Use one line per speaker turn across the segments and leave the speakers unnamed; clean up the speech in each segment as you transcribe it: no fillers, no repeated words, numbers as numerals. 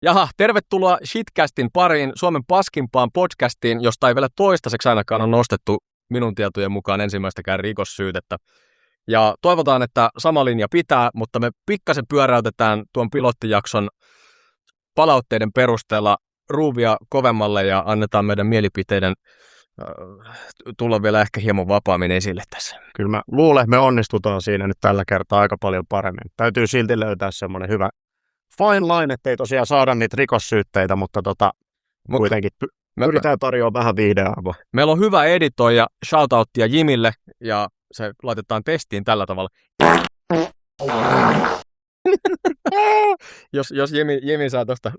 Jaha, tervetuloa Shitcastin pariin, Suomen paskimpaan podcastiin, josta ei vielä toistaiseksi ainakaan ole nostettu minun tietojen mukaan ensimmäistäkään rikossyytettä. Ja toivotaan, että sama linja pitää, mutta me pikkasen pyöräytetään tuon pilottijakson palautteiden perusteella ruuvia kovemmalle ja annetaan meidän mielipiteiden tulla vielä ehkä hieman vapaammin esille tässä.
Kyllä mä luulen, että me onnistutaan siinä nyt tällä kertaa aika paljon paremmin. Täytyy silti löytää semmoinen hyvä fine line, ettei tosiaan saada niitä rikossyytteitä, mutta kuitenkin pyritään tarjoamaan vähän viihdearvoa.
Meillä on hyvä editoija, shoutouttia Jimille, ja se laitetaan testiin tällä tavalla. jos Jimi saa tuosta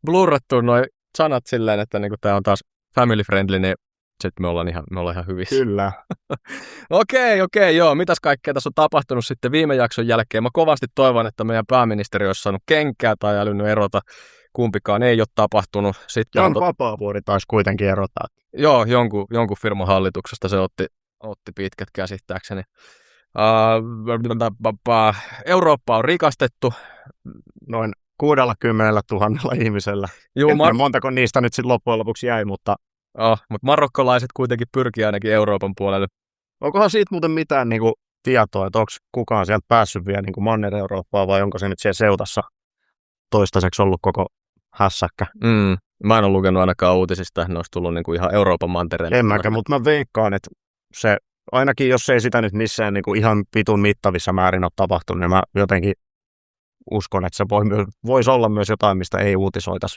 blurrattua nuo sanat silleen, että niinku tää on taas family friendly, niin sitten me ollaan ihan hyvissä.
Kyllä.
Okei, joo. Mitäs kaikkea tässä on tapahtunut sitten viime jakson jälkeen? Mä kovasti toivon, että meidän pääministeri olisi saanut kenkää tai älynyt erota. Kumpikaan ei ole tapahtunut. Sitten
Jan Vapaavuori taisi kuitenkin erota.
Joo, jonkun firman hallituksesta se otti pitkät käsittääkseni. Eurooppa on rikastettu.
Noin 60 000 ihmisellä. Montako niistä nyt sitten loppujen lopuksi jäi, mutta
mutta marokkolaiset kuitenkin pyrkii ainakin Euroopan puolelle.
Onkohan siitä muuten mitään niinku tietoa, että onko kukaan sieltä päässyt vielä niinku Manner-Eurooppaan vai onko se nyt siellä seutassa toistaiseksi ollut koko hässäkkä?
Mä en ole lukenut ainakaan uutisista, että ne olisi tullut niinku ihan Euroopan mantereelle.
En mäkään, mutta mä veikkaan, että se ainakin jos ei sitä nyt missään niinku ihan vitun mittavissa määrin ole tapahtunut, niin mä jotenkin uskon, että se voisi olla myös jotain, mistä ei uutisoitaisi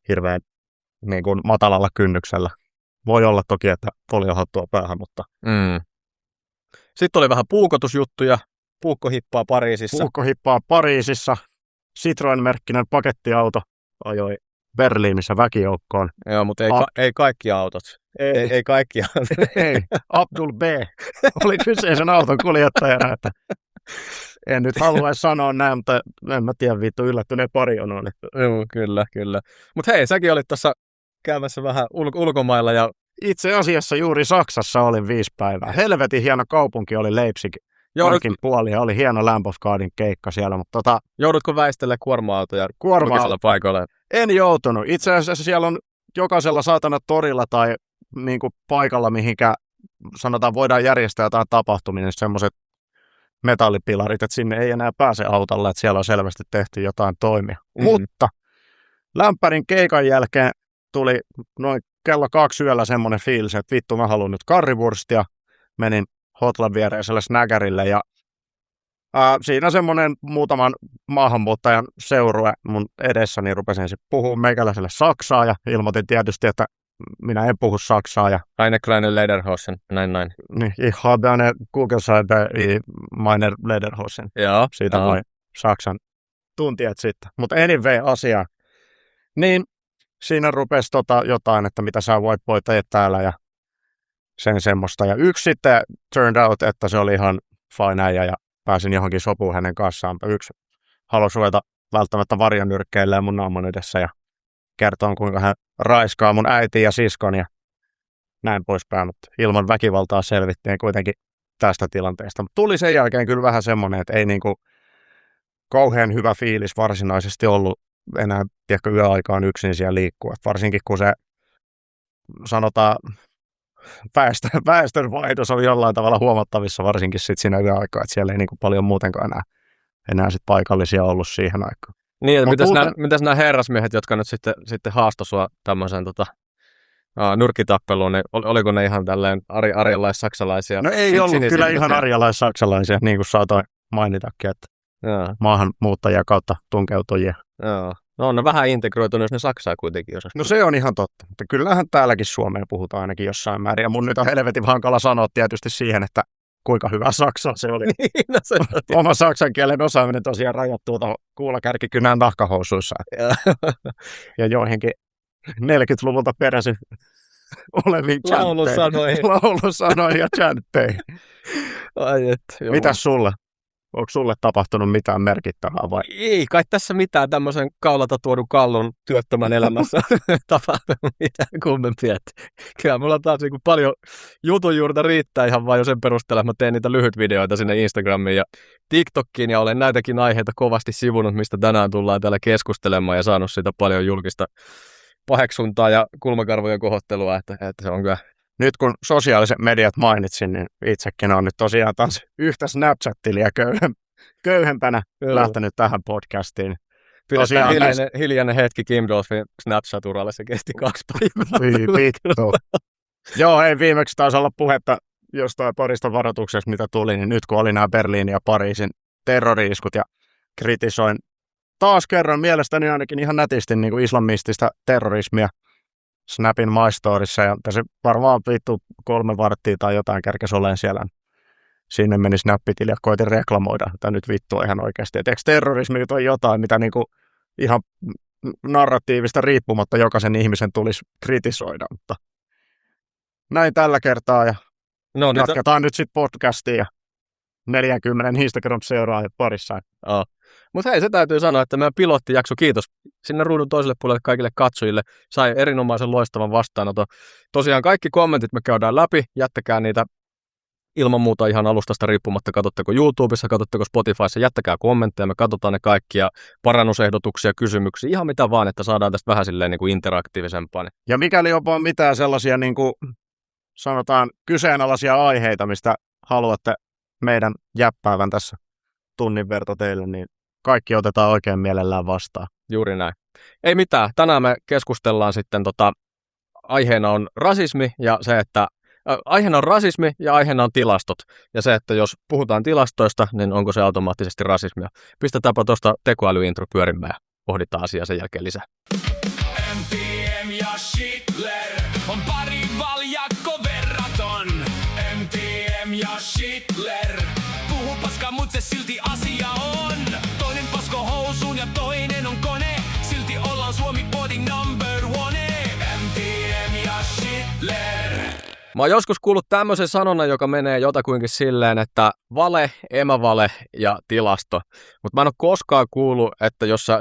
hirveän niin kuin matalalla kynnyksellä. Voi olla toki, että foliohattua päähän, mutta
Sitten oli vähän puukotusjuttuja. Puukkohippaa Pariisissa.
Citroen-merkkinen pakettiauto ajoi Berliinissä väkijoukkoon.
Joo, mutta ei kaikki autot. Ei kaikki autot.
Ei. Abdul B. oli kyseisen auton kuljettajana. Että en nyt haluaisi sanoa näin, mutta en mä tiedä, vittu yllättyneen pari on ollut.
Joo, kyllä. Mutta hei, säkin olit tuossa käymässä vähän ulkomailla ja
itse asiassa juuri Saksassa olin 5 päivää. Helvetin hieno kaupunki oli Leipzig. Parkin puoli ja oli hieno Lamb of Godin keikka siellä, mutta
joudutko väistelemään kuorma-autoja paikoilla?
En joutunut. Itse asiassa siellä on jokaisella saatana torilla tai niin kuin paikalla, mihinkä sanotaan voidaan järjestää jotain tapahtuminen, semmoiset metallipilarit, että sinne ei enää pääse autolla, että siellä on selvästi tehty jotain toimia. Mutta lämpärin keikan jälkeen tuli noin kello 2 yöllä semmoinen fiilis, että vittu mä haluan nyt currywurstia. Menin Hotlan viereiselle snäkärille ja siinä semmoinen muutaman maahanmuuttajan seurue mun edessäni rupesin sitten puhumaan meikäläiselle saksaa ja ilmoitin tietysti, että minä en puhu saksaa. Ja
Eine kleine Lederhosen, näin.
Niin, ich habe eine Kugelschreiber in meiner Lederhosen.
Joo.
Siitä voi saksan tuntijat sitten. Mutta anyway asia. Niin siinä rupesi jotain, että mitä sä voit tehdä täällä ja sen semmoista. Ja yksi sitten turned out, että se oli ihan fine äijä ja pääsin johonkin sopuun hänen kanssaan. Yksi halusi ruveta välttämättä varjonyrkkeilleen mun naaman edessä ja kertoo, kuinka hän raiskaa mun äiti ja siskon ja näin poispäin. Mutta ilman väkivaltaa selvittiin kuitenkin tästä tilanteesta. Mutta tuli sen jälkeen kyllä vähän semmoinen, että ei niinku kauhean hyvä fiilis varsinaisesti ollut enää tiedätkö, yöaikaan yksin siellä liikkua. Et varsinkin kun se sanotaan väestönvaihdos oli jollain tavalla huomattavissa varsinkin sit siinä yöaikaa, että siellä ei niinku paljon muutenkaan enää sit paikallisia ollut siihen aikaan.
Niin, että mitäs nämä herrasmiehet, jotka nyt sitten haastoi sua tämmöiseen nyrkkitappeluun, niin oliko ne ihan tälleen arjalais-saksalaisia?
No ei ollut kyllä ihan arjalais-saksalaisia, niin kuin saatoin mainitakin, että maahanmuuttajia kautta tunkeutujia.
Joo. No on ne vähän integroitunut, jos ne saksaa kuitenkin osasi.
No se on ihan totta, mutta kyllähän täälläkin Suomeen puhutaan ainakin jossain määrin. Ja mun nyt on helvetin hankala sanoa tietysti siihen, että kuinka hyvä saksa se oli.
No se
oma saksan kielen osaaminen tosiaan rajattuu tuohon kuulakärkikynään nahkahousuissa. Ja joihinkin 40-luvulta peräisin oleviin laulusanoihin ja chantteihin. Mitäs sulle? Onko sulle tapahtunut mitään merkittävää vai?
Ei kai tässä mitään tämmöisen kaulalta tuodun kallon työttömän elämässä tapahtunut mitään kummempia. Kyllä mulla taas niin paljon jutun juurta riittää ihan vain jo sen perusteella, että mä teen niitä lyhyt videoita sinne Instagramiin ja TikTokkiin ja olen näitäkin aiheita kovasti sivunut, mistä tänään tullaan täällä keskustelemaan ja saanut siitä paljon julkista paheksuntaa ja kulmakarvojen kohottelua, että se on kyllä.
Nyt kun sosiaaliset mediat mainitsin, niin itsekin on nyt tosiaan taas yhtä Snapchat-tiliä köyhempänä lähtenyt tähän podcastiin.
Pidetään hiljainen hetki Kim Dolphin Snapchat-uralle, se kesti 2 päivää.
Vittu. Joo, ei viimeksi taisi olla puhetta jostain parista varoituksesta, mitä tuli, niin nyt kun oli nämä Berliinin ja Pariisin terrori-iskut ja kritisoin taas kerran mielestäni ainakin ihan nätisti niin kuin islamistista terrorismia Snapin My Storyssa, ja se varmaan vittu 3 varttia tai jotain kerkesi olen siellä. Sinne meni Snap-tili ja koitin reklamoida, että nyt vittu ihan oikeasti. Et eikö terrorismi nyt on jotain, mitä niinku ihan narratiivista riippumatta jokaisen ihmisen tulisi kritisoida, mutta näin tällä kertaa ja jatketaan nyt sitten podcastia ja 40 Instagram-seuraajat parissa.
Mutta hei, se täytyy sanoa, että meidän pilottijakso, kiitos sinne ruudun toiselle puolelle kaikille katsojille, sai erinomaisen loistavan vastaanoton. Tosiaan kaikki kommentit me käydään läpi, jättäkää niitä ilman muuta ihan alustasta riippumatta, katsotteko YouTubessa, katsotteko Spotifyssa, jättäkää kommentteja, me katsotaan ne kaikki ja parannusehdotuksia, kysymyksiä, ihan mitä vaan, että saadaan tästä vähän silleen niin kuin interaktiivisempaa.
Ja mikäli on vaan mitään sellaisia niin kuin, sanotaan kyseenalaisia aiheita, mistä haluatte meidän jäppäävän tässä tunnin verta teille, niin kaikki otetaan oikein mielellään vastaan.
Juuri näin. Ei mitään, tänään me keskustellaan sitten, aiheena on rasismi ja se, että aiheena on rasismi ja aiheena on tilastot. Ja se, että jos puhutaan tilastoista, niin onko se automaattisesti rasismia. Pistetäänpä tuosta tekoälyintro pyörimään ja pohditaan asiaa sen jälkeen lisää.
MTM ja Schindler on pari valjakko verraton. MTM ja Schindler puhu paska, mut se silti asia on. Toinen pasko housuun ja toinen on kone. Silti ollaan Suomi-podin number one. MTM ja Schindler.
Mä oon joskus kuullut tämmöisen sanonnan, joka menee jotakuinkin silleen, että vale, emävale ja tilasto. Mutta mä en ole koskaan kuullut, että jos sä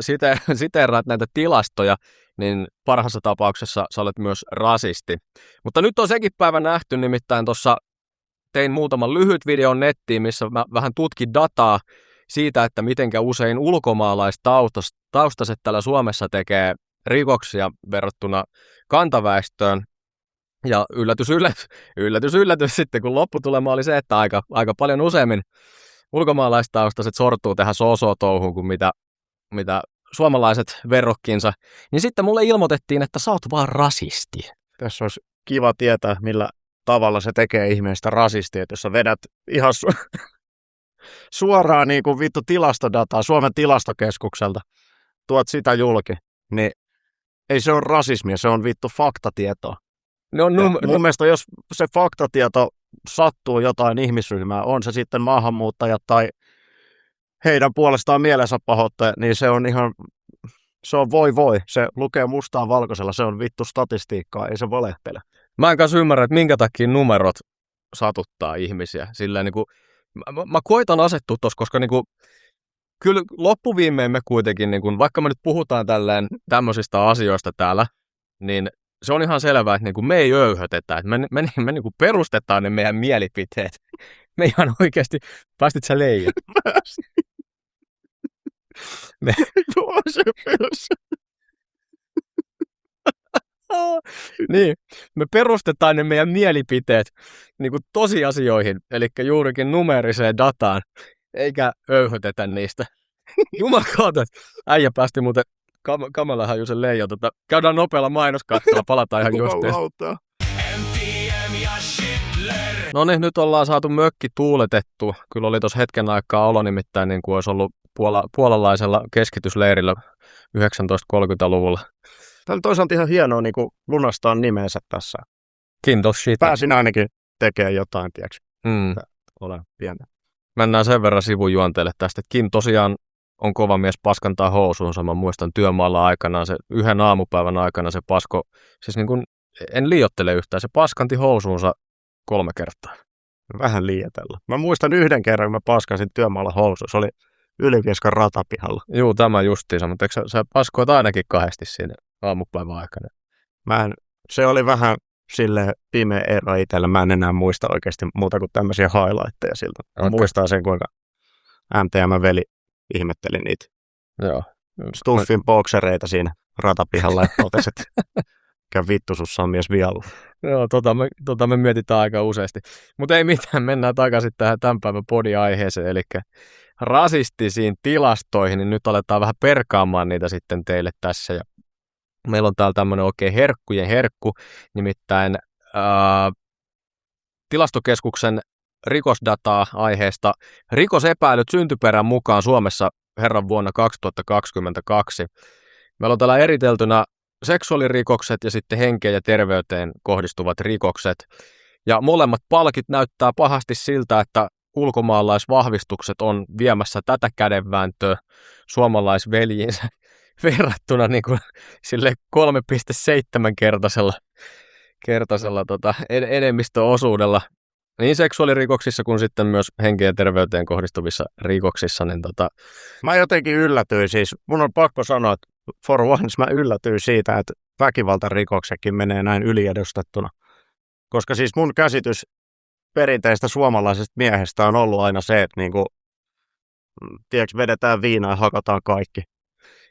siteeraat näitä tilastoja, niin parhaassa tapauksessa sä olet myös rasisti. Mutta nyt on sekin päivä nähty, nimittäin tuossa tein muutaman lyhyt videon nettiin, missä mä vähän tutkin dataa siitä, että mitenkä usein ulkomaalaistaustaiset täällä Suomessa tekee rikoksia verrattuna kantaväestöön. Ja yllätys sitten, kun lopputulema oli se, että aika paljon useammin ulkomaalaistaustaiset sortuu tähän so-so-touhuun kuin mitä suomalaiset verrokkinsa. Niin sitten mulle ilmoitettiin, että sä oot vaan rasisti.
Tässä olisi kiva tietää, millä tavalla se tekee ihmeestä rasistia, että jos sä vedät ihan suoraan niin kuin vittu tilastodataa Suomen tilastokeskukselta, tuot sitä julki, niin ei se ole rasismia, se on vittu faktatietoa. Mun mielestä jos se faktatieto sattuu jotain ihmisryhmää, on se sitten maahanmuuttajat tai heidän puolestaan mielensä pahoittajat, niin se on ihan, se on voi. Se lukee mustaa valkoisella, se on vittu statistiikkaa, ei se valehtele.
Mä en kanssa ymmärrä, että minkä takia numerot satuttaa ihmisiä. Silleen, niin kuin, mä koitan asettua tuossa, koska niin kuin, kyllä loppuviimein me kuitenkin, niin kuin, vaikka me nyt puhutaan tämmöisistä asioista täällä, niin se on ihan selvää, että me ei öyhötetä, että me niin kuin perustetaan ne meidän mielipiteet. Me ihan oikeasti, päästit sä leijat? Niin, me perustetaan ne meidän mielipiteet niin kuin tosiasioihin, eli juurikin numeriseen dataan, eikä öyhötetä niistä. Jumakauta, äijä päästi muuten Kamala Hajusen leijo. Käydään nopealla mainoskattolla, palataan ihan justiin. No niin, nyt ollaan saatu mökki tuuletettu. Kyllä oli tuossa hetken aikaa olo nimittäin niin kuin olisi ollut puolalaisella keskitysleirillä 1930-luvulla.
Tämä on toisaalta ihan hienoa niin kuin lunastaa nimensä tässä.
Kiitos siitä.
Pääsin ainakin tekemään jotain, tiedätkö? Olen pientä.
Mennään sen verran sivujuonteelle tästä, että Kim tosiaan on kova mies paskantaa housuunsa. Mä muistan työmaalla aikanaan, se yhden aamupäivän aikana se pasko, siis niin kuin, en liioittele yhtään, se paskanti housuunsa 3 kertaa.
Vähän liioitella. Mä muistan yhden kerran, kun mä paskasin työmaalla housuun, se oli Ylivieskan ratapihalla.
Juu, tämä justiinsa, mutta eikö sä paskoit ainakin 2 siinä aamupäivän aikana?
Se oli vähän silleen pimeä ero itsellä, mä en enää muista oikeasti muuta kuin tämmöisiä highlightteja siltä. Muistaa sen, kuinka MTM-veli ihmetteli niitä
Joo.
Stuffin boksereita siinä ratapihalla ja totesi, että mikä vittu sussa on mies vialla.
Joo, me mietitään aika useasti. Mutta ei mitään, mennään takaisin tähän tämän päivän podi-aiheeseen, eli rasistisiin tilastoihin, niin nyt aletaan vähän perkaamaan niitä sitten teille tässä. Ja meillä on täällä tämmöinen oikein herkkujen herkku, nimittäin Tilastokeskuksen rikosdataa aiheesta rikosepäilyt syntyperän mukaan Suomessa herran vuonna 2022. Meillä on täällä eriteltynä seksuaalirikokset ja sitten henkeen ja terveyteen kohdistuvat rikokset. Ja molemmat palkit näyttää pahasti siltä, että ulkomaalaisvahvistukset on viemässä tätä kädenvääntöä suomalaisveljiinsä verrattuna niin kuin sille 3,7-kertaisella enemmistöosuudella niin seksuaalirikoksissa kuin sitten myös henkeen ja terveyteen kohdistuvissa rikoksissa. Niin
Mä jotenkin yllätyin siis, mun on pakko sanoa, että for once mä yllätyin siitä, että väkivaltarikoksetkin menee näin yliedustettuna. Koska siis mun käsitys perinteistä suomalaisesta miehestä on ollut aina se, että niinku, tiedätkö, vedetään viinaa ja hakataan kaikki.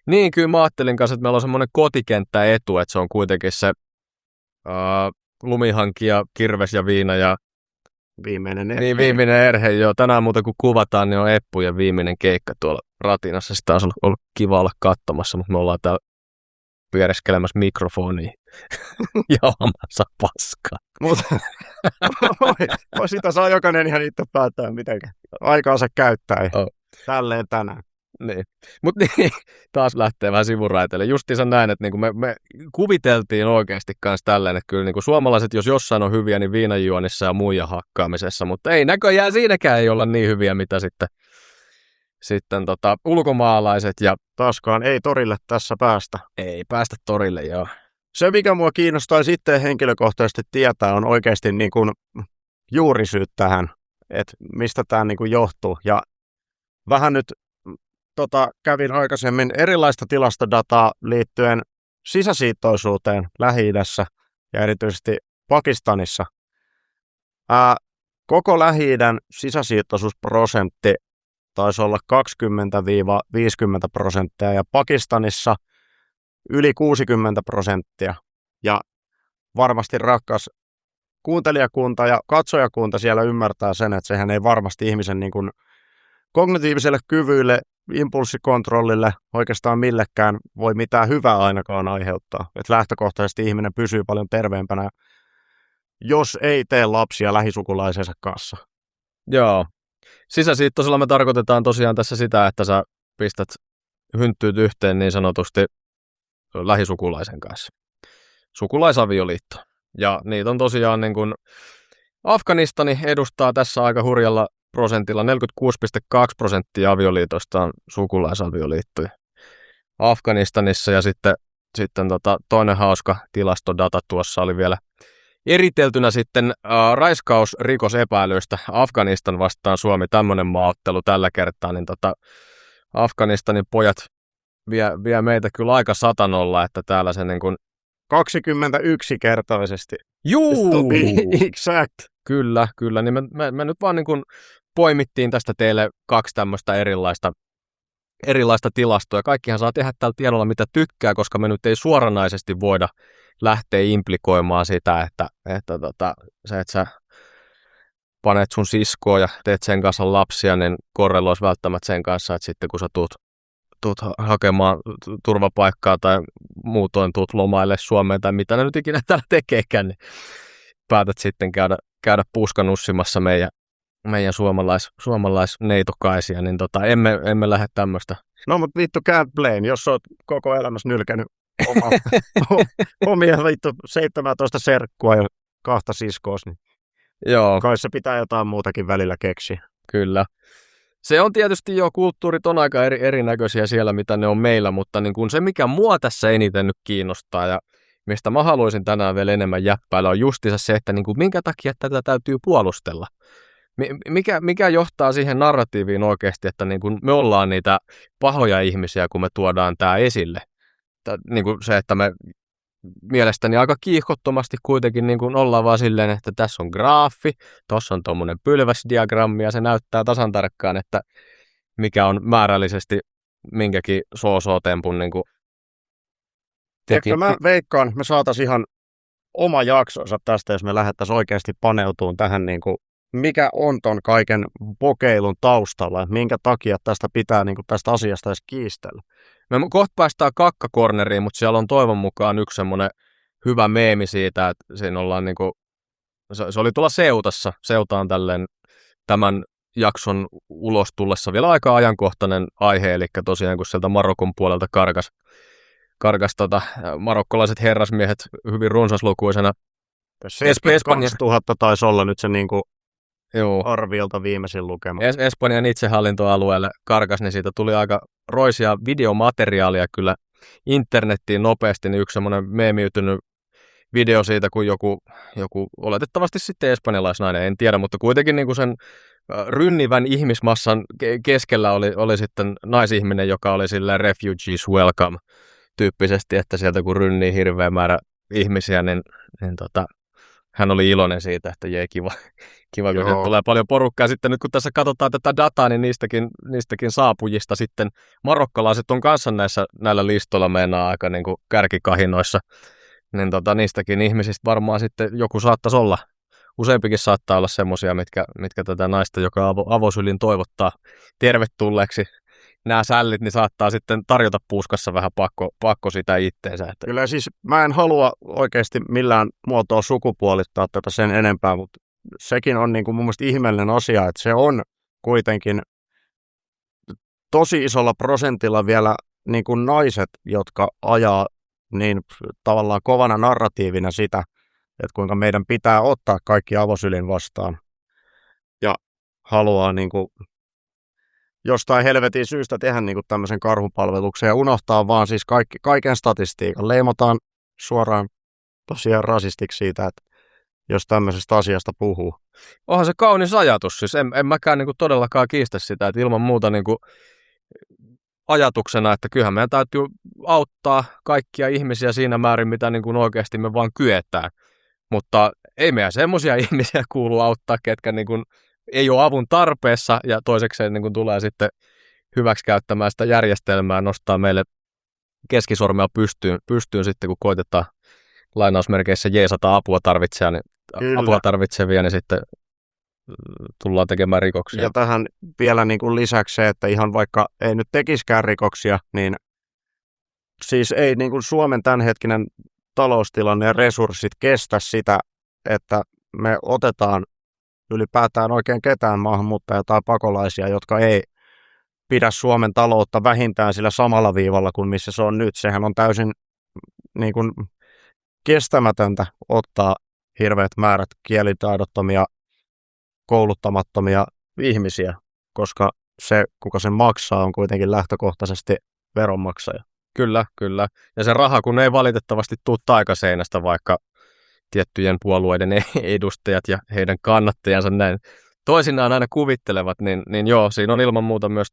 Niin, kyllä mä ajattelin kanssa, että meillä on semmoinen kotikenttäetu, että se on kuitenkin se lumihankija, kirves ja viina ja
viimeinen erhe.
Niin, viimeinen erhe, joo. Tänään muuten kun kuvataan, niin on Eppujen viimeinen keikka tuolla Ratinassa. Sitä on ollut kiva olla katsomassa, mutta me ollaan täällä pyöreskelemässä mikrofoniin jauhamassa paskaa.
Mutta sitä saa jokainen ihan itse päättää, miten aikaansa käyttää. Tälleen tänään.
Niin. Mutta niin, taas lähtee vähän sivuraiteille. Justiinsa näin, että niinku me kuviteltiin oikeasti kanssa tälleen, että kyllä niinku suomalaiset, jos jossain on hyviä, niin viinanjuonissa ja muijan hakkaamisessa, mutta ei näköjään siinäkään ei olla niin hyviä, mitä sitten ulkomaalaiset. Ja
taaskaan ei torille tässä päästä.
Ei päästä torille, joo.
Se, mikä mua kiinnostaa sitten henkilökohtaisesti tietää, on oikeasti niin kuin juurisyyt tähän, että mistä tämä niin kuin johtuu. Ja vähän nyt kävin aikaisemmin erilaista tilastodataa liittyen sisäsiittoisuuteen Lähi-idässä ja erityisesti Pakistanissa. Koko Lähi-idän sisäsiittoisuusprosentti taisi olla 20-50% ja Pakistanissa yli 60%. Ja varmasti rakas kuuntelijakunta ja katsojakunta siellä ymmärtää sen, että sehän ei varmasti ihmisen niin kuin kognitiiviselle kyvyille, impulssikontrollille, oikeastaan millekään voi mitään hyvää ainakaan aiheuttaa. Että lähtökohtaisesti ihminen pysyy paljon terveempänä, jos ei tee lapsia lähisukulaisensa kanssa.
Joo. Sisäsiittoisella me tarkoitetaan tosiaan tässä sitä, että sä pistät hynttyyt yhteen niin sanotusti lähisukulaisen kanssa. Sukulaisavioliitto. Ja niitä on tosiaan niin kuin Afganistani edustaa tässä aika hurjalla prosentilla. 46,2% avioliitosta on sukulaisavioliittoja Afganistanissa. Ja sitten toinen hauska tilastodata tuossa oli vielä eriteltynä sitten raiskausrikosepäilyistä Afganistan vastaan Suomi. Tämmöinen maaottelu tällä kertaa. Niin Afganistanin pojat vie meitä kyllä aika satanolla, että täällä se niin kuin
21-kertaisesti.
Juu!
Exact.
Kyllä. Niin me nyt vaan niin kuin poimittiin tästä teille 2 tämmöistä erilaista tilastoa. Kaikkihan saa tehdä tällä tiedolla mitä tykkää, koska me nyt ei suoranaisesti voida lähteä implikoimaan sitä, että se, että sä panet sun siskoa ja teet sen kanssa lapsia, niin korreloisi välttämättä sen kanssa, että sitten kun sä tuut hakemaan turvapaikkaa tai muutoin tuut lomaille Suomeen tai mitä ne nyt ikinä täällä tekeekään, niin päätät sitten käydä puskanussimassa meidän suomalaisneitokaisia, niin emme lähde tämmöistä.
No mutta vittu can't blame, jos oot koko elämässä nylkänyt omia vittu 17 serkkua ja 2 siskoos, niin
joo.
Kai se pitää jotain muutakin välillä keksiä.
Kyllä. Se on tietysti jo, kulttuurit on aika erinäköisiä siellä, mitä ne on meillä, mutta niin kuin se, mikä mua tässä eniten nyt kiinnostaa ja mistä mä haluaisin tänään vielä enemmän jäppäillä, on justiinsa se, että niin kuin minkä takia tätä täytyy puolustella. Mikä johtaa siihen narratiiviin oikeasti, että niin kuin me ollaan niitä pahoja ihmisiä, kun me tuodaan tämä esille. Niin kuin se, että me mielestäni aika kiihkottomasti kuitenkin niin kuin ollaan vaan silleen, että tässä on graafi, tuossa on tuommoinen pylväsdiagrammi ja se näyttää tasan tarkkaan, että mikä on määrällisesti minkäkin so-so-tempun niin kuin
Ehkä mä veikkaan, me saataisiin ihan oma jaksonsa tästä, jos me lähdettäisiin oikeasti paneutumaan tähän, niin kuin, mikä on ton kaiken kokeilun taustalla, että minkä takia tästä pitää niin kuin, tästä asiasta edes kiistellä.
Me kohta päästään kakkakorneriin, mutta siellä on toivon mukaan yksi semmoinen hyvä meemi siitä, että siinä ollaan niin kuin, se oli tuolla Seutaan tälleen tämän jakson ulos tullessa vielä aika ajankohtainen aihe, eli tosiaan kun sieltä Marokon puolelta karkas marokkolaiset herrasmiehet hyvin runsaslukuisena.
72 000 taisi olla nyt se niin kuin arviolta viimeisin lukema.
Espanjan itsehallintoalueelle karkas, niin siitä tuli aika roisia videomateriaalia kyllä internettiin nopeasti, niin yksi semmoinen meemiytynyt video siitä, kun joku oletettavasti sitten espanjalaisnainen, en tiedä, mutta kuitenkin niin kuin sen rynnivän ihmismassan keskellä oli sitten naisihminen, joka oli silleen refugees welcome tyyppisesti, että sieltä kun rynnii hirveä määrä ihmisiä, niin hän oli iloinen siitä, että jee, kiva kun sieltä tulee paljon porukkaa. Sitten nyt kun tässä katsotaan tätä dataa, niin niistäkin saapujista sitten marokkalaiset on kanssa näillä listoilla meinaa aika niin kuin kärkikahinoissa. Niin niistäkin ihmisistä varmaan sitten joku saattaisi olla, useampikin saattaa olla semmoisia, mitkä tätä naista, joka avosylin toivottaa tervetulleeksi nämä sällit, niin saattaa sitten tarjota puuskassa vähän pakko sitä itteensä. Että...
Kyllä siis mä en halua oikeasti millään muotoa sukupuolittaa tätä sen enempää, mutta sekin on niin kuin mun mielestä ihmeellinen asia, että se on kuitenkin tosi isolla prosentilla vielä niin kuin naiset, jotka ajaa niin tavallaan kovana narratiivina sitä, että kuinka meidän pitää ottaa kaikki avosylin vastaan ja haluaa niin kuin jostain helvetin syystä tehdä niin kuin tämmöisen karhunpalveluksen ja unohtaa vaan siis kaiken statistiikan. Leimataan suoraan tosiaan rasistiksi siitä, että jos tämmöisestä asiasta puhuu.
Onhan se kaunis ajatus, siis en mäkään niin kuin todellakaan kiistä sitä, että ilman muuta niin kuin ajatuksena, että kyllähän meidän täytyy auttaa kaikkia ihmisiä siinä määrin, mitä niin kuin oikeasti me vaan kyetään. Mutta ei meidän semmoisia ihmisiä kuulu auttaa, ketkä niin kuin ei ole avun tarpeessa ja toisekseen niin kuin tulee sitten hyväksi käyttämään sitä järjestelmää, nostaa meille keskisormea pystyyn sitten, kun koitetaan lainausmerkeissä jeesata apua tarvitsevia, niin sitten tullaan tekemään rikoksia.
Ja tähän vielä niin kuin lisäksi se, että ihan vaikka ei nyt tekiskään rikoksia, niin siis ei niin kuin Suomen tämänhetkinen taloustilanne ja resurssit kestä sitä, että me otetaan ylipäätään oikein ketään maahanmuuttajia tai pakolaisia, jotka ei pidä Suomen taloutta vähintään sillä samalla viivalla kuin missä se on nyt. Sehän on täysin niin kuin kestämätöntä ottaa hirveät määrät kielitaidottomia, kouluttamattomia ihmisiä, koska se, kuka sen maksaa, on kuitenkin lähtökohtaisesti veronmaksaja.
Kyllä. Ja se raha, kun ei valitettavasti tule taikaseinästä, vaikka tiettyjen puolueiden edustajat ja heidän kannattajansa näin toisinaan aina kuvittelevat, niin joo, siinä on ilman muuta myös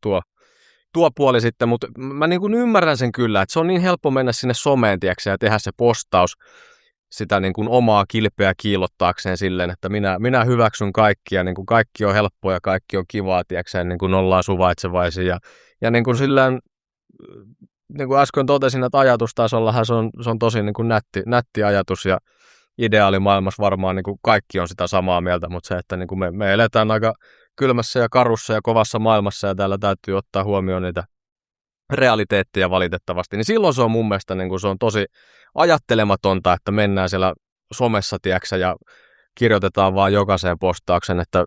tuo puoli sitten, mutta mä niin kuin ymmärrän sen kyllä, että se on niin helppo mennä sinne someen, tiiäksä, ja tehdä se postaus sitä niin kuin omaa kilpeä kiillottaakseen silleen, että minä hyväksyn kaikkia, niin kuin kaikki on helppoa ja kaikki on kivaa, tiiäksä, niin kuin ollaan suvaitsevaisia ja niin kuin silleen, niin kuin äsken totesin, että ajatustasollahan se on tosi niin kuin nätti ajatus ja ideaalimaailmassa varmaan niin kuin kaikki on sitä samaa mieltä, mutta se, että niin kuin me eletään aika kylmässä ja karussa ja kovassa maailmassa ja täällä täytyy ottaa huomioon niitä realiteetteja valitettavasti, niin silloin se on mun mielestä niin kuin se on tosi ajattelematonta, että mennään siellä somessa, tiiäksä, ja kirjoitetaan vaan jokaiseen postauksen, että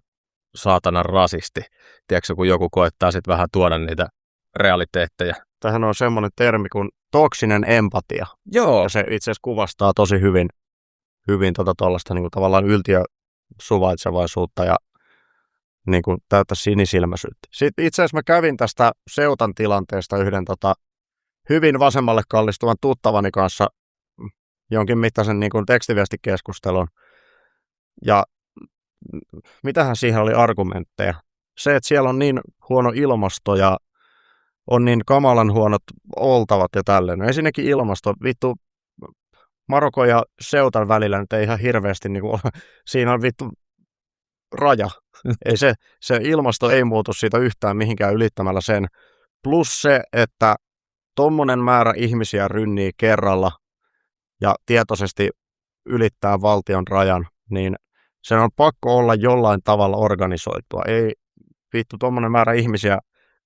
saatanan rasisti, tiiäksä, kun joku koettaa sitten vähän tuoda niitä realiteetteja.
Tähän on semmoinen termi kuin toksinen empatia.
Joo.
Ja se itse asiassa kuvastaa tosi hyvin tuollaista niin kuin tavallaan yltiösuvaitsevaisuutta ja niin kuin täyttä sinisilmäisyyttä. Sitten itse asiassa mä kävin tästä Seutan tilanteesta yhden hyvin vasemmalle kallistuvan tuttavani kanssa jonkin mittaisen niin kuin tekstiviestikeskustelun. Ja mitähän siihen oli argumentteja? Se, että siellä on niin huono ilmasto ja on niin kamalan huonot oltavat ja tälleen. Ensinnäkin ilmasto, vittu, Marokon ja Seutan välillä nyt ei ihan hirveästi, niin kuin, siinä on vittu raja. Ei se ilmasto ei muutu siitä yhtään mihinkään ylittämällä sen. Plus se, että tommonen määrä ihmisiä rynnii kerralla ja tietoisesti ylittää valtion rajan, niin sen on pakko olla jollain tavalla organisoitua. Ei vittu tommonen määrä ihmisiä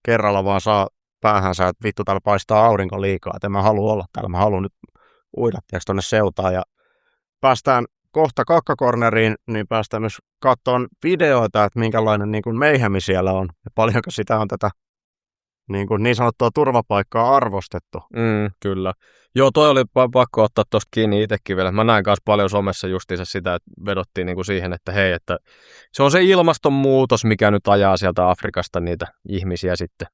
kerralla vaan saa päähänsä, että vittu täällä paistaa aurinko liikaa, että mä haluan olla täällä, mä haluan nyt uida tuonne seutaan. Ja päästään kohta kakkakorneriin, niin päästään myös katsomaan videoita, että minkälainen niin kuin meihämi siellä on ja paljonko sitä on tätä niin sanottua turvapaikkaa arvostettu.
Kyllä. Joo, toi oli pakko ottaa tuosta kiinni itsekin vielä. Mä näin kanssa paljon somessa justiinsa sitä, että vedottiin niinku siihen, että hei, että se on se ilmastonmuutos, mikä nyt ajaa sieltä Afrikasta niitä ihmisiä sitten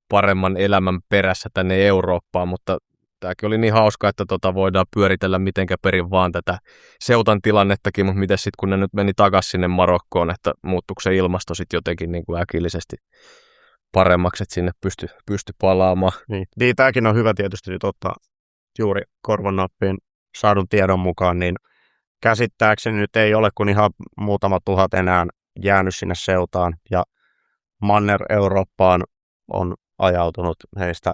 paremman elämän perässä tänne Eurooppaan, mutta tämäkin oli niin hauska, että voidaan pyöritellä mitenkä perin vaan tätä Seutan tilannettakin, mutta miten sitten kun ne nyt meni takaisin sinne Marokkoon, että muuttuiko se ilmasto sitten jotenkin niin kuin äkillisesti paremmaksi, että sinne pysty palaamaan.
Niin, tämäkin on hyvä tietysti nyt ottaa juuri korvannappiin saadun tiedon mukaan, niin käsittääkseni nyt ei ole kuin ihan muutama tuhat enää jäänyt sinne Seutaan, ja Manner-Eurooppaan on ajautunut heistä,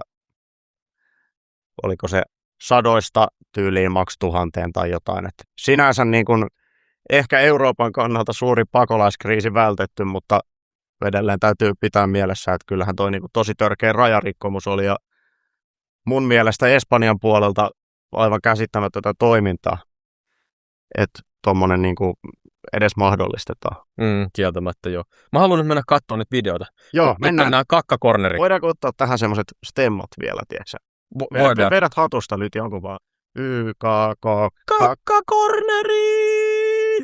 oliko se 100 tyyliin maks 1000 tai jotain. Et sinänsä niin kun ehkä Euroopan kannalta suuri pakolaiskriisi vältetty, mutta edelleen täytyy pitää mielessä, että kyllähän toi niin kun tosi törkeä rajarikkomus oli, ja mun mielestä Espanjan puolelta aivan käsittämätöntä toimintaa, että tommonen niin kuin edes mahdollistetaan.
Kieltämättä joo. Mä haluan nyt mennä katsomaan niitä videoita.
Joo, mennään
kakkakorneriin.
Voidaanko ottaa tähän semmoiset stemmat vielä, tiedätkö?
Voidaan.
Vedät hatusta nyt jonkun vaan.
Kakkakorneri!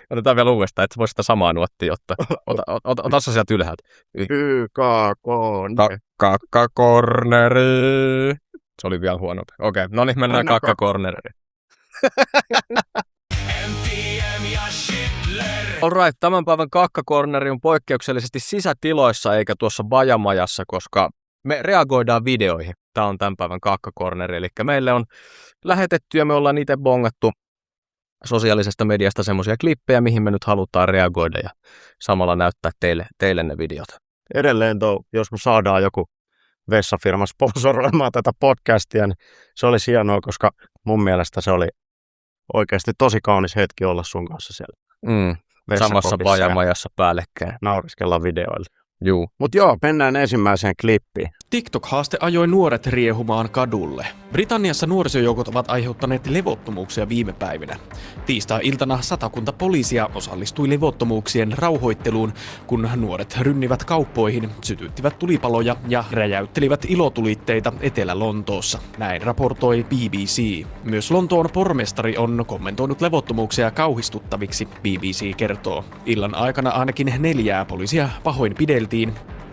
Otetaan vielä uudestaan, että voi sitä samaa nuottia ottaa. Ota se sieltä ylhäältä. Kakkakorneri! Se oli vielä huonompi. Okei, no niin, mennään kakkakorneriin. Alright, tämän päivän kakkakorneri on poikkeuksellisesti sisätiloissa eikä tuossa bajamajassa, koska me reagoidaan videoihin. Tämä on tämän päivän kakkakorneri, eli meille on lähetetty ja me ollaan itse bongattu sosiaalisesta mediasta semmoisia klippejä, mihin me nyt halutaan reagoida ja samalla näyttää teille ne videot.
Edelleen jos me saadaan joku vessafirma sponsoroimaan tätä podcastia, niin se olisi hienoa, koska mun mielestä se oli oikeasti tosi kaunis hetki olla sun kanssa siellä.
Samassa bajamajassa päällekkäin.
Nauriskellaan videoille.
Juu.
Mut joo, mennään ensimmäiseen klippiin.
TikTok-haaste ajoi nuoret riehumaan kadulle. Britanniassa nuorisojoukot ovat aiheuttaneet levottomuuksia viime päivinä. Tiistai-iltana 100 poliisia osallistui levottomuuksien rauhoitteluun, kun nuoret rynnivät kauppoihin, sytyttivät tulipaloja ja räjäyttelivät ilotulitteita Etelä-Lontoossa. Näin raportoi BBC. Myös Lontoon pormestari on kommentoinut levottomuuksia kauhistuttaviksi, BBC kertoo. Illan aikana ainakin 4 poliisia pahoinpideltiin.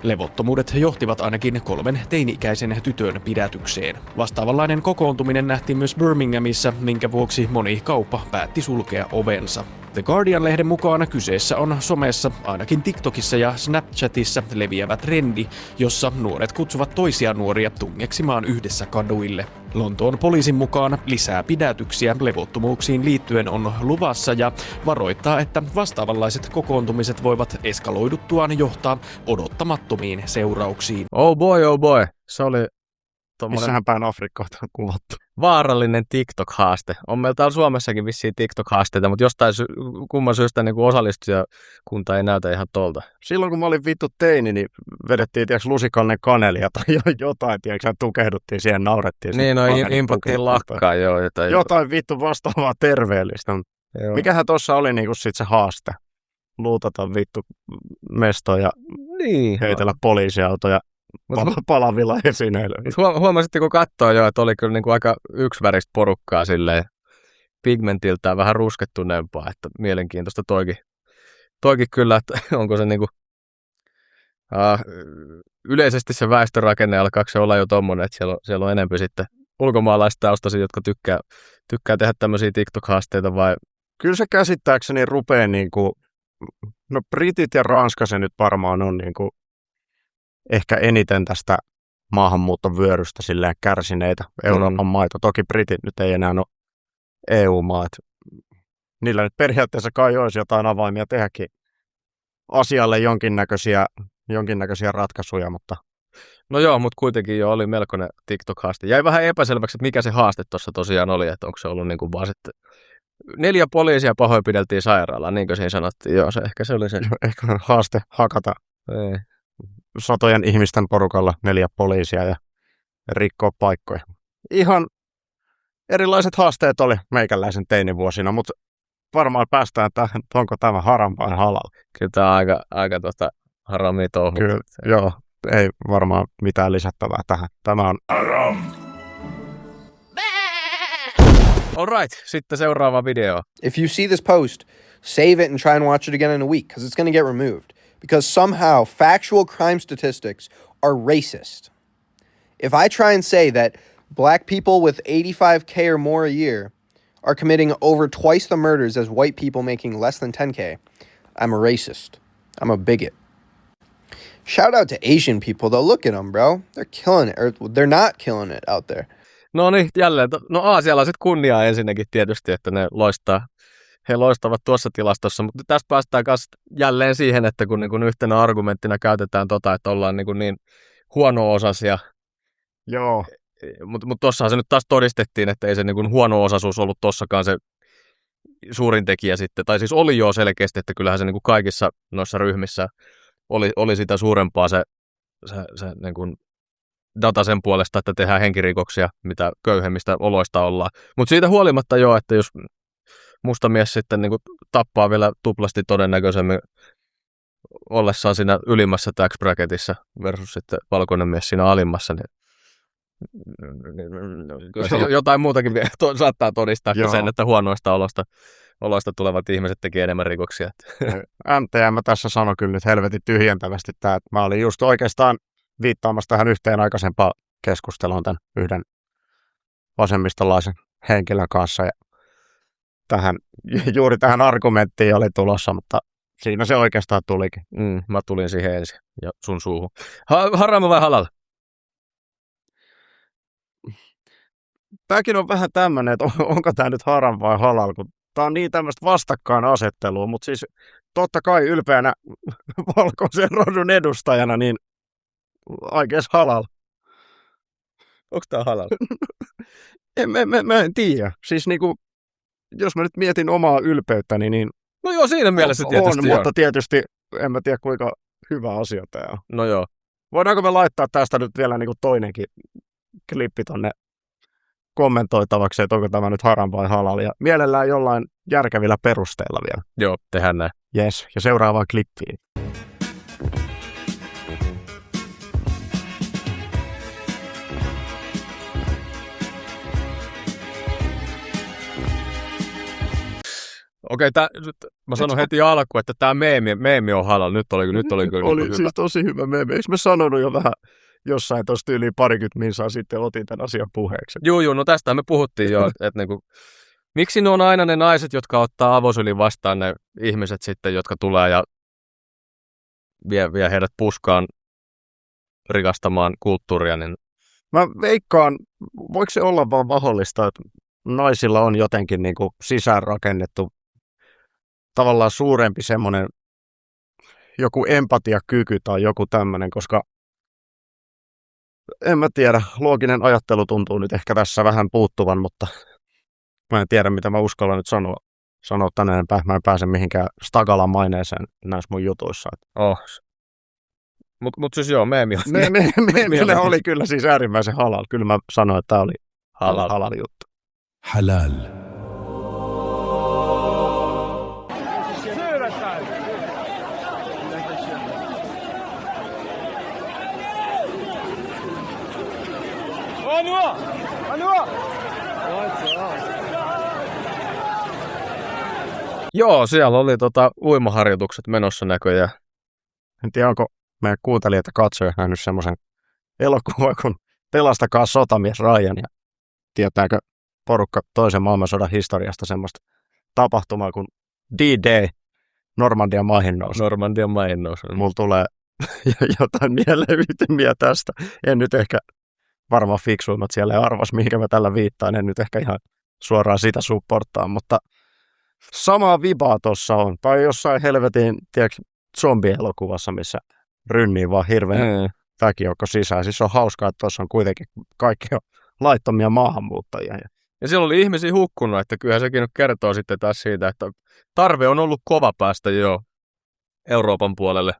Levottomuudet johtivat ainakin 3 teini-ikäisen tytön pidätykseen. Vastaavanlainen kokoontuminen nähtiin myös Birminghamissa, minkä vuoksi moni kauppa päätti sulkea ovensa. The Guardian-lehden mukaan kyseessä on somessa, ainakin TikTokissa ja Snapchatissa leviävä trendi, jossa nuoret kutsuvat toisia nuoria tungeksimaan yhdessä kaduille. Lontoon poliisin mukaan lisää pidätyksiä levottomuuksiin liittyen on luvassa ja varoittaa, että vastaavanlaiset kokoontumiset voivat eskaloiduttuaan johtaa odottamattomiin seurauksiin.
Oh boy. Se oli
Missähän päin Afrikkaa on kuvattu.
Vaarallinen TikTok-haaste. On meillä täällä Suomessakin vissiin TikTok-haasteita, mutta jostain kumman syystä niin osallistujakunta ei näytä ihan tolta.
Silloin kun mä olin vittu teini, niin vedettiin lusikalinen kanelia tai jotain, tukehduttiin siihen, naurettiin.
Niin, impattiin lakkaa, joo.
Jotain vittu vastaavaa terveellistä. Joo. Mikähän tuossa oli niinku sit se haaste? Luutata vittu mestoja, niin, heitellä poliisiautoja. Palavilla esineillä.
Huomasitte, kun katsoo jo, että oli kyllä niin kuin aika yksiväristä porukkaa silleen pigmentiltään vähän ruskettuneempaa, että mielenkiintoista toikin kyllä, että onko se niin kuin, yleisesti se väestörakenne alkaako se olla jo tommoinen, että siellä on enemmän sitten ulkomaalaistaustaisia, jotka tykkää tehdä tämmöisiä TikTok-haasteita vai?
Kyllä se käsittääkseni rupeaa niin kuin, no britit ja Ranska se nyt varmaan on niin kuin ehkä eniten tästä maahanmuuttovyörystä silleen kärsineitä Euroopan maita. Toki britit nyt ei enää ole EU-maat. niillä nyt periaatteessa kai olisi jotain avaimia tehdäkin asialle jonkinnäköisiä ratkaisuja, mutta...
No joo, mutta kuitenkin jo oli melkoinen TikTok-haaste. Jäi vähän epäselväksi, että mikä se haaste tuossa tosiaan oli, että onko se ollut niin kuin vaan sitten 4 poliisia pahoinpideltiin sairaalaan, niin kuin siinä sanottiin. Joo, ehkä se oli se.
Ehkä haaste hakata satojen ihmisten porukalla 4 poliisia ja rikkoa paikkoja. Ihan erilaiset haasteet oli meikäläisen teinivuosina, mutta varmaan päästään tähän, onko tämä haram vai halal.
Kyllä tämä on aika haramia touhu.
Kyllä, joo, ei varmaan mitään lisättävää tähän. Tämä on haram.
Alright, sitten seuraava video.
If you see this post, save it and try and watch it again in a week because it's going to get removed. Because somehow factual crime statistics are racist. If I try and say that black people with 85K or more a year are committing over twice the murders as white people making less than 10K, I'm a racist. I'm a bigot. Shout out to Asian people though. Look at them, bro. They're killing it. Or they're not killing it out there.
No niin, jälleen. No aasialaiset kunniaa ensinnäkin tietysti, että ne loistaa. He loistavat tuossa tilastossa, mutta tästä päästään jälleen siihen, että kun niin yhtenä argumenttina käytetään että ollaan niin huono-osaisia.
Joo.
Mutta tuossahan se nyt taas todistettiin, että ei se niin huono-osaisuus ollut tossakaan se suurin tekijä sitten. Tai siis oli jo selkeästi, että kyllähän se niin kaikissa noissa ryhmissä oli sitä suurempaa se niin kuin data sen puolesta, että tehdään henkirikoksia, mitä köyhemmistä oloista ollaan. Mutta siitä huolimatta jo, että jos musta mies sitten niin kuin tappaa vielä tuplasti todennäköisemmin ollessaan siinä ylimmässä tax bracketissa versus sitten valkoinen mies siinä alimmassa, niin jotain muutakin saattaa todistaa kuin sen, että huonoista oloista tulevat ihmiset tekee enemmän rikoksia.
MTM tässä sanoi kyllä nyt helvetin tyhjentävästi että mä olin just oikeastaan viittaamassa tähän yhteen aikaisempaan keskusteluun tämän yhden vasemmistolaisen henkilön kanssa ja juuri tähän argumenttiin oli tulossa, mutta siinä se oikeastaan tulikin.
Mä tulin siihen ensin ja sun suuhun. Haram vai halal?
Tämäkin on vähän tämmöinen, että onko tämä nyt haram vai halal, kun tämä on niin tämmöistä vastakkainasettelua, mutta siis totta kai ylpeänä valkoisen rodun edustajana, niin I guess halal.
Onko tämä halal?
Mä en tiedä. Siis niinku, jos mä nyt mietin omaa ylpeyttäni, niin
no joo, siinä mielessä tietysti
on, mutta tietysti en mä tiedä kuinka hyvä asia tämä on.
No joo.
Voidaanko me laittaa tästä nyt vielä niinku toinenkin klippi tonne kommentoitavaksi, että onko tämä nyt haram vai halal, ja mielellään jollain järkevillä perusteilla vielä.
Joo, tehdään näin.
Yes, ja seuraavaan klippiin.
Okei, mä sanon heti alkuun, että tämä meemi on halal. Nyt oli kyllä
oli
hyvä.
Siis tosi hyvä meemi. Eikö mä sanonut jo vähän jossain tuosta yli 20 minsaa sitten otin tämän asian puheeksi?
Joo, no tästä me puhuttiin jo, että niinku, miksi ne on aina ne naiset, jotka ottaa avosylin vastaan ne ihmiset sitten, jotka tulee ja vie heidät puskaan rikastamaan kulttuuria. Niin...
Mä veikkaan, voiko se olla vaan mahdollista, että naisilla on jotenkin niinku sisäänrakennettu tavallaan suurempi semmoinen joku empatiakyky tai joku tämmöinen, koska en mä tiedä, looginen ajattelu tuntuu nyt ehkä tässä vähän puuttuvan, mutta mä en tiedä, mitä mä uskallan nyt sanoa tänne enempää. Mä en pääse mihinkään Stagalan maineeseen näissä mun jutuissa.
Mut siis joo, meemi
oli kyllä siis äärimmäisen halal. Kyllä mä sanoin, että tää oli halal juttu.
Halal.
Joo, siellä oli uimaharjoitukset menossa näköjään.
En tiedä, onko meidän kuuntelijat ja katsojat nähnyt semmoisen elokuvan kuin Pelastakaa sotamies Ryan. Ja tietääkö porukka toisen maailmansodan historiasta semmoista tapahtumaa kuin D-Day, Normandian maihinnousu. Mulla tulee jotain mieleyhtymiä tästä. En nyt ehkä varmaan fiksuimmat siellä arvas, mihinkä mä tällä viittaan. En nyt ehkä ihan suoraan sitä supporttaa, mutta Samaa vibaa tossa on. Tai jossain helvetin, tiedätkö, zombielokuvassa, missä rynnii vaan hirveän väkijoukko sisään. Siis on hauskaa, että tuossa on kuitenkin kaikki on laittomia maahanmuuttajia.
Ja siellä oli ihmisiä hukkunut, että kyllähän sekin nyt kertoo sitten taas siitä, että tarve on ollut kova päästä jo Euroopan puolelle.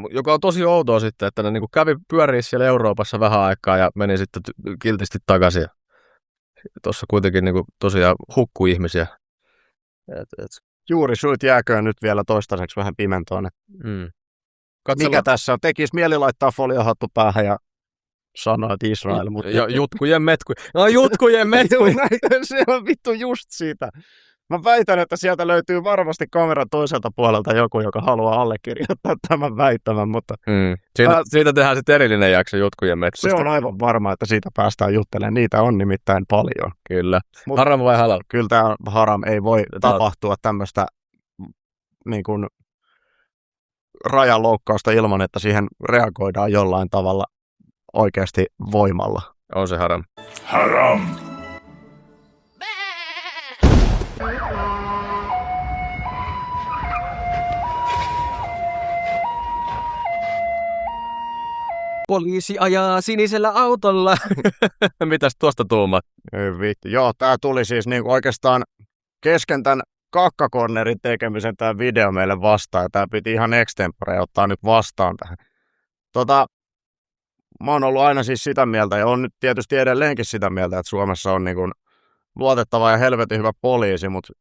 Joka on tosi outoa sitten, että ne niin kuin kävi pyöriä siellä Euroopassa vähän aikaa ja meni sitten kiltisti takaisin. Tuossa kuitenkin niin kuin tosiaan hukkui ihmisiä.
Juuri syyt jääköön nyt vielä toistaiseksi vähän pimentoon. Mikä tässä on? Tekisi mieli laittaa foliohattu päähän ja sanoa, että Israel. Mutta
jutkujen metku. No jutkujen metku.
Se on vittu just siitä. Mä väitän, että sieltä löytyy varmasti kameran toiselta puolelta joku, joka haluaa allekirjoittaa tämän väittämän, mutta...
Siitä tehdään sitten erillinen jakso jutkujen metkusta.
Se on aivan varma, että siitä päästään juttelemaan. Niitä on nimittäin paljon.
Kyllä. Haram vai halal?
Kyllä tämä haram ei voi tapahtua tämmöistä niin kuin rajaloukkausta ilman, että siihen reagoidaan jollain tavalla oikeasti voimalla.
On se haram.
Haram.
Poliisi ajaa sinisellä autolla. Mitäs tuosta tuumat?
Ei vittu. Joo, tää tuli siis niinku oikeastaan kesken tämän kakkakornerin tekemisen tämä video meille vastaan. Ja tää piti ihan extempore ottaa nyt vastaan tähän. Mä oon ollut aina siis sitä mieltä ja on nyt tietysti edelleenkin sitä mieltä, että Suomessa on niinku luotettava ja helvetin hyvä poliisi, mutta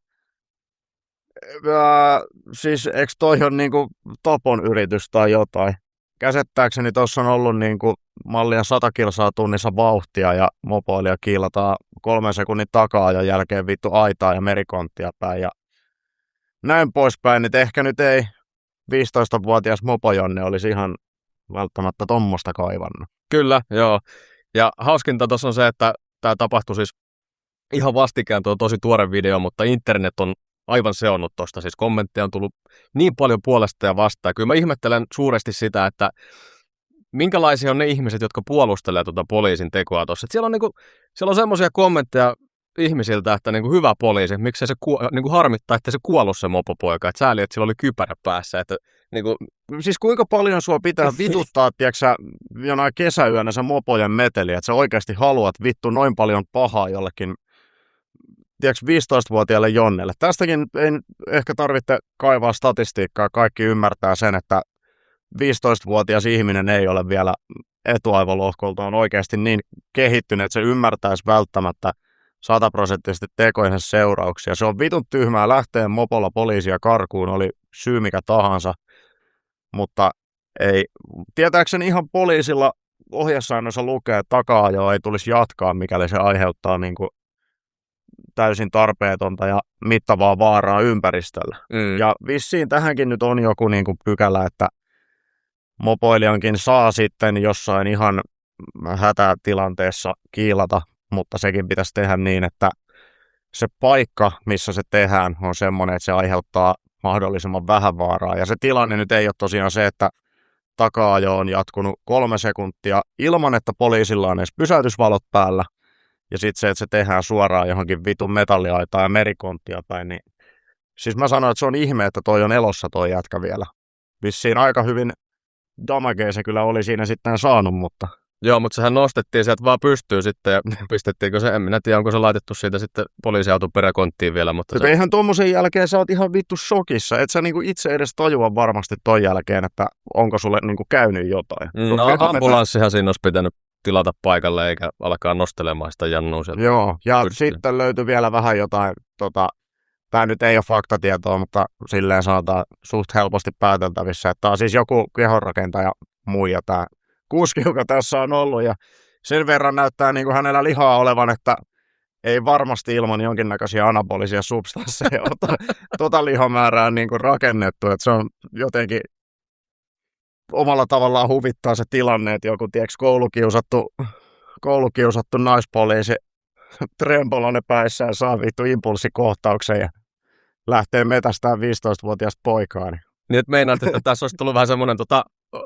siis eikö toi on niinku Topon yritys tai jotain? Käsittääkseni tuossa on ollut niinku mallia 100 kilsaa tunnissa vauhtia ja mopoilia kiilataan 3 sekunnin takaa ja jälkeen vittu aitaa ja merikonttia päin ja näin poispäin, että ehkä nyt ei 15-vuotias mopojonne olisi ihan välttämättä tommosta kaivannut.
Kyllä, joo. Ja hauskinta tuossa on se, että tämä tapahtui siis ihan vastikään, tuo tosi tuore video, mutta internet on aivan seonnut tuosta. Siis kommentteja on tullut niin paljon puolesta ja vastaan. Kyllä mä ihmettelen suuresti sitä, että minkälaisia on ne ihmiset, jotka puolustelee tuota poliisin tekoa tuossa. Siellä on semmoisia kommentteja ihmisiltä, että niinku hyvä poliisi, miksei se niinku harmittaa, että se kuollut se mopopoika. Että sääli, että sillä oli kypärä päässä. Että, niinku...
Siis kuinka paljon sua pitää vituttaa, tiiäksä, jonain kesäyönä se mopojen meteli, että sä oikeasti haluat vittu noin paljon pahaa jollekin, tiiäksä, 15-vuotiaalle Jonnelle. Tästäkin ei ehkä tarvitse kaivaa statistiikkaa, kaikki ymmärtää sen, että 15-vuotias ihminen ei ole vielä etuaivolohkoltaan oikeasti niin kehittynyt, että se ymmärtäisi välttämättä 100% tekojen seurauksia. Se on vitun tyhmää lähteä mopolla poliisia karkuun, oli syy mikä tahansa, mutta ei. Tietääkseni ihan poliisilla ohjesäännössä lukee, että taka-ajoa ei tulisi jatkaa, mikäli se aiheuttaa niin kuin täysin tarpeetonta ja mittavaa vaaraa ympäristöllä. Ja vissiin tähänkin nyt on joku niin kuin pykälä, että mopoilijankin saa sitten jossain ihan hätätilanteessa kiilata, mutta sekin pitäisi tehdä niin, että se paikka, missä se tehdään, on semmoinen, että se aiheuttaa mahdollisimman vähän vaaraa. Ja se tilanne nyt ei ole tosiaan se, että taka-ajo on jatkunut 3 sekuntia ilman, että poliisilla on edes pysäytysvalot päällä. Ja sitten se, että se tehdään suoraan johonkin vitun metalliaitaan ja merikonttia päin. Niin... Siis mä sanoin, että se on ihme, että toi on elossa toi jätkä vielä. Vissiin aika hyvin damagea se kyllä oli siinä sitten saanut, mutta...
Joo, mutta sehän nostettiin sieltä vaan pystyyn sitten ja pistettiinkö se, en minä tiedä, onko se laitettu siitä sitten poliisiauton peräkonttiin vielä, mutta...
Se... Eihän tommosen jälkeen sä oot ihan vittu shokissa, et sä niinku itse edes tajua varmasti ton jälkeen, että onko sulle niinku käynyt jotain.
No ambulanssihan siinä olisi pitänyt tilata paikalle eikä alkaa nostelemaan sitä jannua sieltä.
Joo, ja sitten löytyi vielä vähän jotain, tämä nyt ei ole faktatietoa, mutta silleen sanotaan suht helposti pääteltävissä, että tämä on siis joku kehonrakentaja muija tämä kuski, joka tässä on ollut, ja sen verran näyttää niin kuin hänellä lihaa olevan, että ei varmasti ilman jonkinnäköisiä anabolisia substansseja ole lihamäärää niin kuin rakennettu, että se on jotenkin omalla tavallaan huvittaa se tilanne, että joku koulukiusattu naispoliisi trembolone päissään saa vittu impulssikohtauksen ja lähtee metästään 15-vuotiaasta poikaa.
Niin, että meinaat, että tässä olisi tullut vähän semmoinen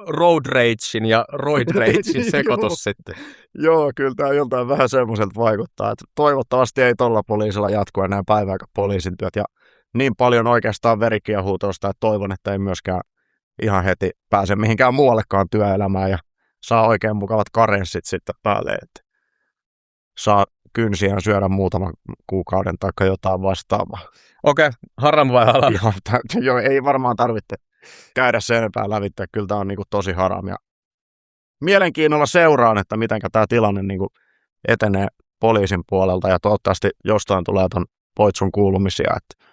road ragein ja roid ragein sekoitus sitten.
Joo, kyllä tämä joltain vähän semmoiselta vaikuttaa, että toivottavasti ei tuolla poliisilla jatku enää päivääkään poliisin työt. Ja niin paljon oikeastaan verikiehuu tuosta, että toivon, että ei myöskään ihan heti pääse mihinkään muuallekaan työelämään ja saa oikein mukavat karenssit sitten päälle, että saa kynsiään syödä muutaman kuukauden tai jotain vastaavaa.
Okei, haram vai halal?
Joo, ei varmaan tarvitse käydä sen enempää lävitse. Kyllä tämä on niin kuin tosi haram. Ja mielenkiinnolla seuraan, että miten tämä tilanne niin kuin etenee poliisin puolelta ja toivottavasti jostain tulee ton poitsun kuulumisia, että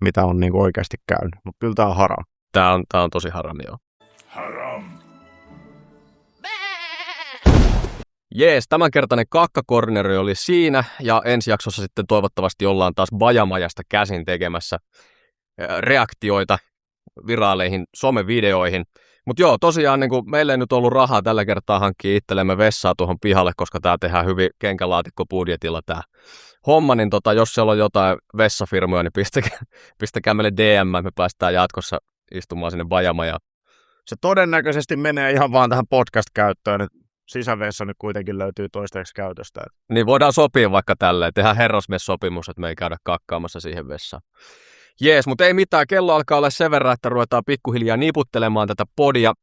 mitä on niin kuin oikeasti käynyt. Mutta kyllä tämä on haram.
Tämä on tosi haram, joo.
Haram.
Jees, tämänkertainen kakkakorneri oli siinä, ja ensi jaksossa sitten toivottavasti ollaan taas bajamajasta käsin tekemässä reaktioita viraaleihin somevideoihin. Mutta joo, tosiaan niin meillä ei nyt ollut rahaa tällä kertaa hankkia itsellemme vessaa tuohon pihalle, koska tämä tehdään hyvin kenkälaatikko-budjetilla tämä homma, niin jos siellä on jotain vessafirmoja, niin pistäkää meille DM, me päästään jatkossa istumaan sinne bajamajaan.
Se todennäköisesti menee ihan vaan tähän podcast-käyttöön, että sisävessa nyt kuitenkin löytyy toistaiseksi käytöstä.
Niin voidaan sopia vaikka tälleen, tehdään herrasmies-sopimus, että me ei käydä kakkaamassa siihen vessaan. Jees, mutta ei mitään, kello alkaa olla sen verran, että ruvetaan pikkuhiljaa niputtelemaan tätä podia.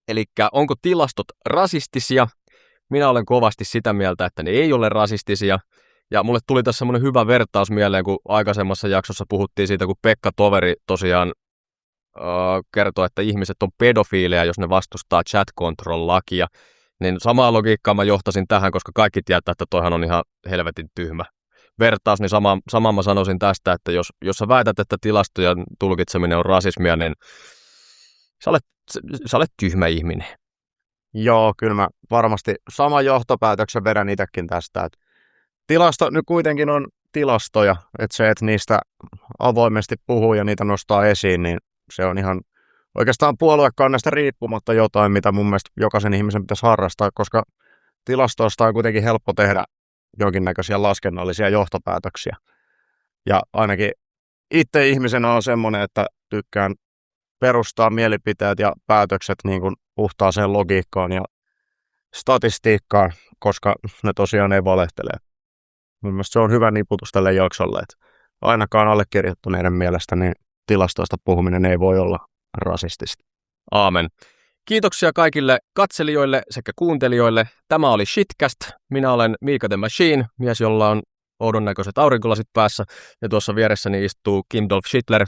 Eli onko tilastot rasistisia? Minä olen kovasti sitä mieltä, että ne ei ole rasistisia. Ja mulle tuli tässä semmoinen hyvä vertaus mieleen, kun aikaisemmassa jaksossa puhuttiin siitä, kun Pekka Toveri tosiaan kertoo, että ihmiset on pedofiileja, jos ne vastustaa chat control-lakia. Niin samaa logiikkaa mä johtasin tähän, koska kaikki tietää, että toihan on ihan helvetin tyhmä vertaus, niin sama mä sanoisin tästä, että jos sä väität, että tilastojen tulkitseminen on rasismia, niin sä olet tyhmä ihminen.
Joo, kyllä mä varmasti sama johtopäätöksen vedän itsekin tästä, että tilasto nyt kuitenkin on tilastoja, että se, että niistä avoimesti puhuu ja niitä nostaa esiin, niin se on ihan oikeastaan puoluekannasta riippumatta jotain, mitä mun mielestä jokaisen ihmisen pitäisi harrastaa, koska tilastoista on kuitenkin helppo tehdä jonkinnäköisiä laskennallisia johtopäätöksiä. Ja ainakin itse ihmisenä on semmoinen, että tykkään perustaa mielipiteet ja päätökset niin kuin puhtaaseen logiikkaan ja statistiikkaan, koska ne tosiaan ei valehtele. Mun mielestä se on hyvä niputus tälle jaksolle, että ainakaan allekirjoittaneiden mielestä niin tilastoista puhuminen ei voi olla rasistista.
Aamen. Kiitoksia kaikille katselijoille sekä kuuntelijoille. Tämä oli Shitcast. Minä olen Miika the Machine, mies, jolla on oudon näköiset aurinkolasit päässä. Ja tuossa vieressäni istuu Kim Dolph Schindler,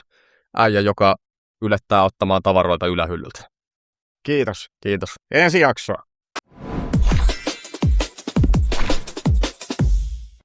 äijä, joka ylettää ottamaan tavaroita ylähyllyltä.
Kiitos.
Kiitos.
Ensi jaksoa.